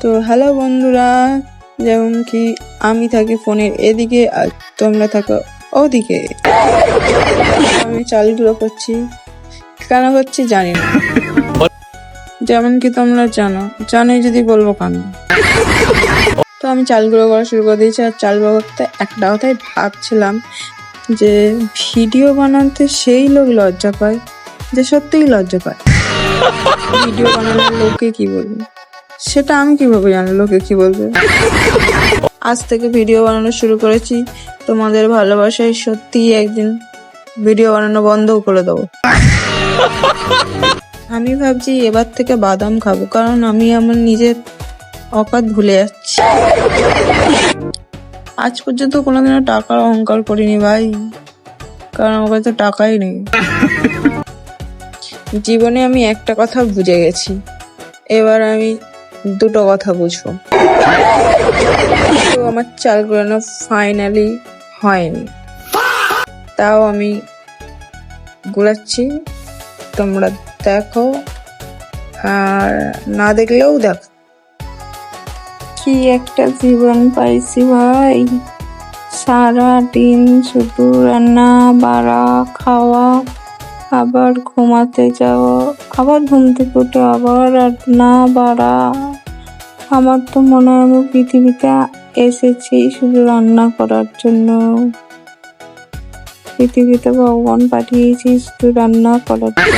তো হ্যালো বন্ধুরা, যেমন কি আমি থাকি ফোনের এদিকে আর তোমরা থাকো ওদিকে। আমি চালগুলো করছি, কেন করছি জানি না। যেমন কি তোমরা জানোই যদি বলবো কেন। তো আমি চালগুলো করা শুরু করে দিয়েছি। আর চালগুলো করতে একটা কথাই ভাবছিলাম যে ভিডিও বানাতে সেই লোক লজ্জা পায় যে সত্যিই লজ্জা পায়। ভিডিও বানালে লোকে কি বলবে সেটা আমি কিভাবে জানি লোকে কি বলবে। আজ থেকে ভিডিও বানানো শুরু করেছি, তোমাদের ভালোবাসায় সত্যিই একদিন ভিডিও বানানো বন্ধও করে দেবো। আমি ভাবছি এবার থেকে বাদাম খাবো, কারণ আমি আমার নিজের অকাত ভুলে যাচ্ছি। আজ পর্যন্ত কোনোদিনও টাকার অহংকার করিনি ভাই, কারণ আমার কাছে টাকাই নেই। জীবনে আমি একটা কথা বুঝে গেছি, এবার আমি দুটো কথা বুঝবো। তো আমার চাল করানো ফাইনালি হয়নি, তাও আমি গুলাচ্ছি, তোমরা দেখো আর না দেখলেও দেখো। কি একটা জীবন পাইছি ভাই, সারা দিন শুধু রান্না বাড়া খাওয়া, আবার ঘুমাতে যাওয়া, আবার ঘুম থেকে উঠে আবার রান্না বাড়া। আমার তো মনে হয় আমি পৃথিবীতে এসেছি শুধু রান্না করার জন্য। পৃথিবীতে ভগবান পাঠিয়েছি শুধু রান্না করার জন্য।